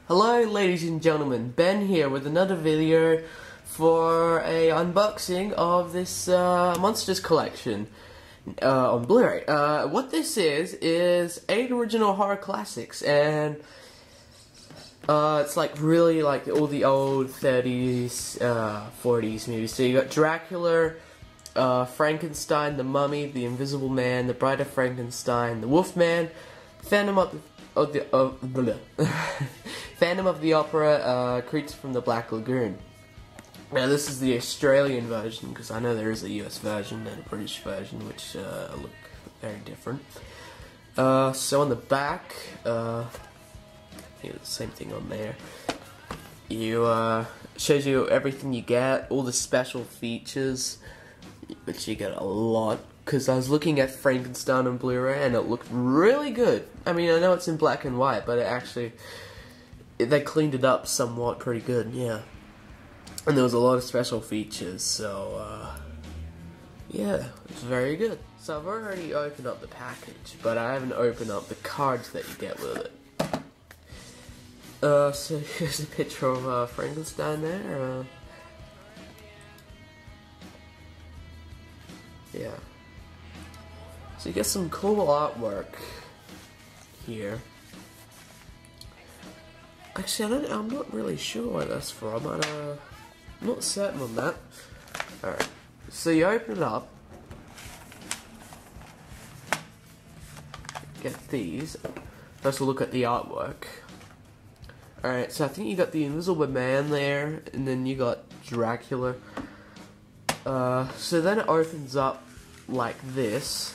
Hello ladies and gentlemen, Ben here with another video for a unboxing of this Monsters collection on Blu-ray. What this is 8 original horror classics, and it's like really like all the old 30s, 40s movies. So you got Dracula, Frankenstein, The Mummy, The Invisible Man, The Bride of Frankenstein, The Wolfman, Phantom of the Opera, Creatures from the Black Lagoon. Now this is the Australian version, because I know there is a US version and a British version, which look very different. So on the back, the same thing on there. You shows you everything you get, all the special features, which you get a lot. Because I was looking at Frankenstein on Blu-ray and it looked really good. I mean, I know it's in black and white, but it actually, they cleaned it up somewhat pretty good, yeah. And there was a lot of special features, so, yeah, it's very good. So I've already opened up the package, but I haven't opened up the cards that you get with it. So here's a picture of Frankenstein there. Yeah. So you get some cool artwork here. Actually, I'm not really sure where that's from. I'm not certain on that. Alright, so you open it up. Get these. First we'll look at the artwork. Alright, so I think you got the Invisible Man there, and then you got Dracula. So then it opens up like this.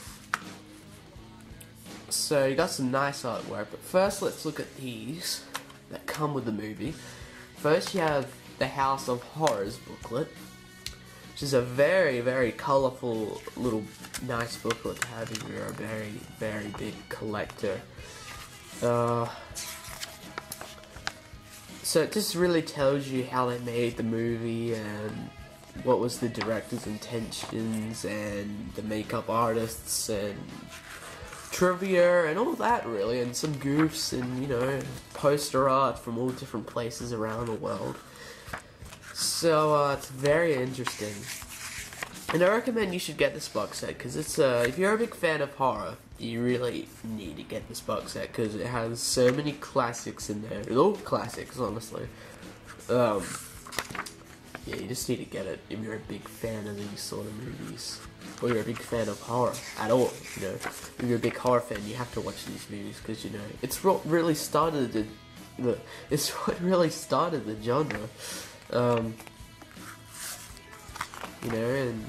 So you got some nice artwork, but first let's look at these that come with the movie. First you have the House of Horrors booklet, which is a very, very colourful little nice booklet to have if you're a very, very big collector. So it just really tells you how they made the movie and what was the director's intentions and the makeup artists and trivia and all that really, and some goofs and, you know, poster art from all different places around the world. So it's very interesting, and I recommend you should get this box set, because it's if you're a big fan of horror, you really need to get this box set, because it has so many classics in there. It's all classics, honestly. Yeah, you just need to get it if you're a big fan of these sort of movies, or you're a big fan of horror at all. You know, if you're a big horror fan, you have to watch these movies, because, you know, it's what really started the genre. You know, and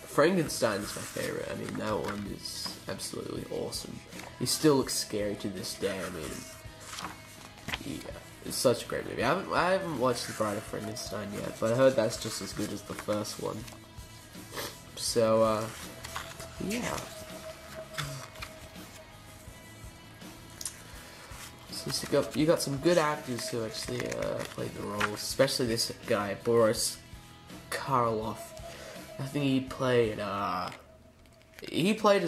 Frankenstein is my favorite. I mean, that one is absolutely awesome. He still looks scary to this day. I mean, yeah. It's such a great movie. I haven't watched The Bride of Frankenstein yet, but I heard that's just as good as the first one. So, yeah. So you got some good actors who actually played the roles, especially this guy, Boris Karloff. I think he played as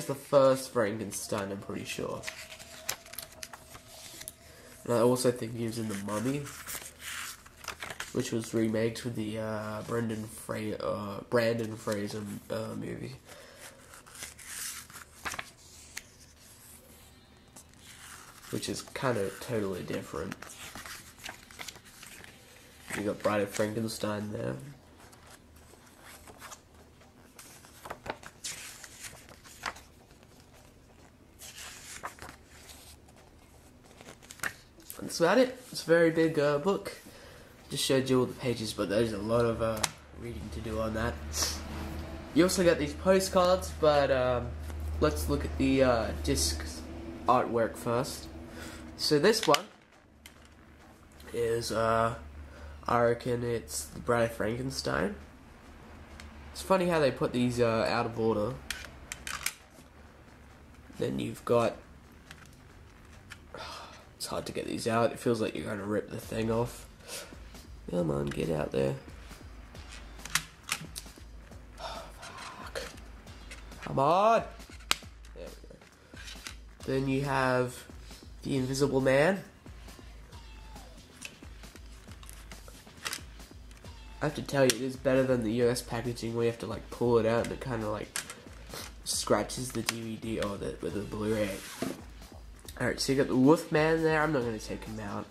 the first Frankenstein, I'm pretty sure. And I also think he was in The Mummy, which was remade with the Brandon Fraser movie. Which is kind of totally different. You got Bride of Frankenstein there. That's about it. It's a very big book. Just showed you all the pages, but there's a lot of reading to do on that. You also got these postcards, but let's look at the disc artwork first. So this one is, I reckon it's The Bride of Frankenstein. It's funny how they put these out of order. Then you've got, it's hard to get these out. It feels like you're going to rip the thing off. Come on, get out there. Oh, fuck. Come on. There we go. Then you have The Invisible Man. I have to tell you, it is better than the US packaging where you have to like pull it out and it kind of like scratches the DVD or with the Blu-ray. Alright, so you got the Wolfman there. I'm not going to take him out.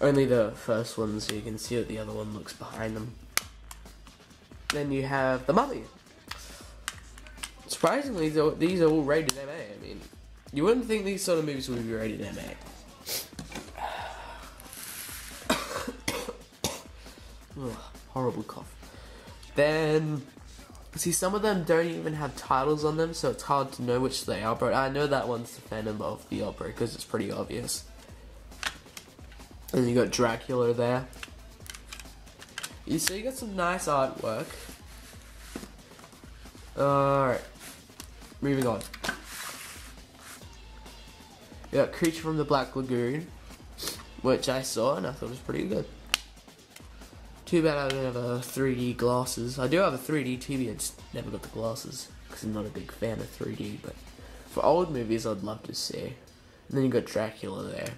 Only the first one, so you can see what the other one looks behind them. Then you have the Mummy. Surprisingly, these are all rated MA. I mean, you wouldn't think these sort of movies would be rated MA. Ugh, horrible cough. Then, see, some of them don't even have titles on them, so it's hard to know which they are, but I know that one's the Phantom of the Opera, because it's pretty obvious. And you got Dracula there. So you got some nice artwork. Alright. Moving on. You got Creature from the Black Lagoon, which I saw and I thought was pretty good. Too bad I don't have a 3D glasses. I do have a 3D TV, I just never got the glasses because I'm not a big fan of 3D, but for old movies I'd love to see. And then you got Dracula there.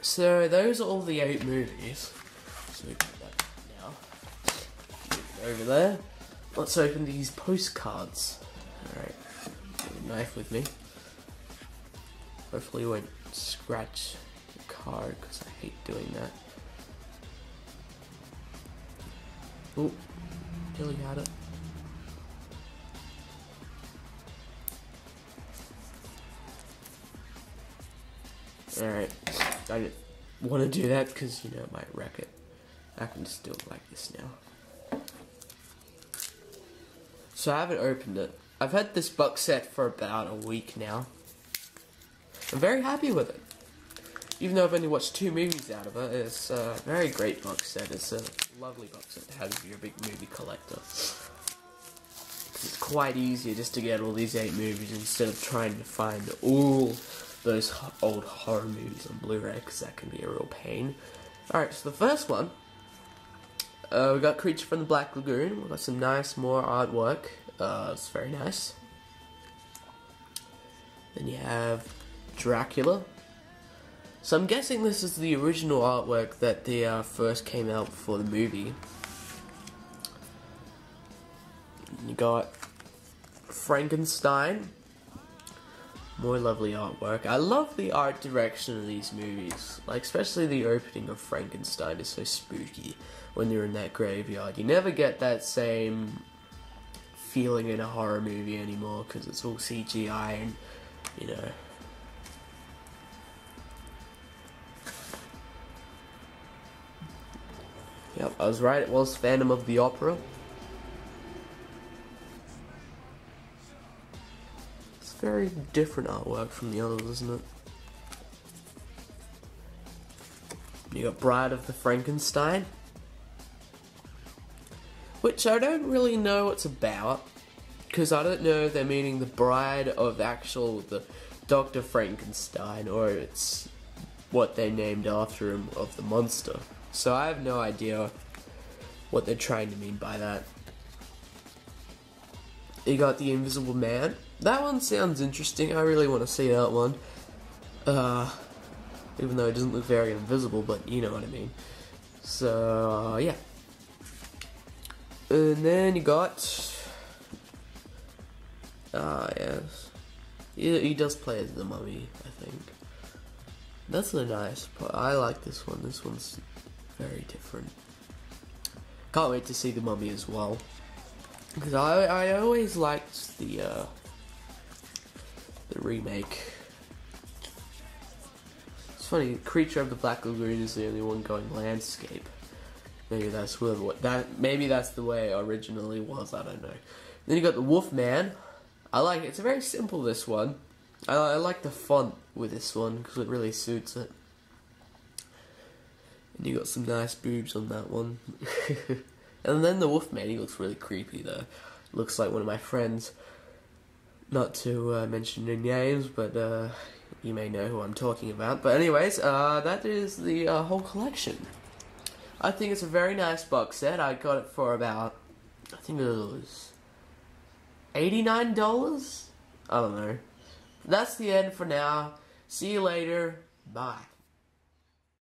So those are all the 8 movies. So we got that now. Over there. Let's open these postcards. Alright. Got a knife with me. Hopefully it won't scratch the card because I hate doing that. Oh, Billy had it. Alright, I didn't want to do that because, you know, it might wreck it. I can just do it like this now. So I haven't opened it. I've had this box set for about a week now. I'm very happy with it. Even though I've only watched 2 movies out of it, it's a very great box set. It's a lovely box set to have if you're a big movie collector. It's quite easier just to get all these 8 movies instead of trying to find all those old horror movies on Blu-ray, because that can be a real pain. Alright, so the first one, we got Creature from the Black Lagoon. We've got some nice more artwork. It's very nice. Then you have Dracula. So I'm guessing this is the original artwork that they first came out before the movie. You got Frankenstein. More lovely artwork. I love the art direction of these movies. Like, especially the opening of Frankenstein is so spooky when you're in that graveyard. You never get that same feeling in a horror movie anymore because it's all CGI and, you know. Yep, I was right, it was Phantom of the Opera. It's very different artwork from the others, isn't it? You got Bride of the Frankenstein, which I don't really know what's about, because I don't know if they're meaning the bride of the Dr. Frankenstein, or it's what they named after him of the monster. So I have no idea what they're trying to mean by that. You got The Invisible Man. That one sounds interesting. I really want to see that one. Even though it doesn't look very invisible, but you know what I mean. So, yeah. And then you got... yes. He does play as the mummy, I think. That's a nice part. I like this one. This one's very different. Can't wait to see the mummy as well. Because I always liked the remake. It's funny, Creature of the Black Lagoon is the only one going landscape. Maybe that's maybe that's the way it originally was, I don't know. Then you got the Wolfman. I like it. It's very simple, this one. I like the font with this one because it really suits it. And you got some nice boobs on that one. And then the Wolfman, he looks really creepy though. Looks like one of my friends. Not to mention their names, but you may know who I'm talking about. But anyways, that is the whole collection. I think it's a very nice box set. I got it for about, I think it was $89? I don't know. That's the end for now. See you later. Bye.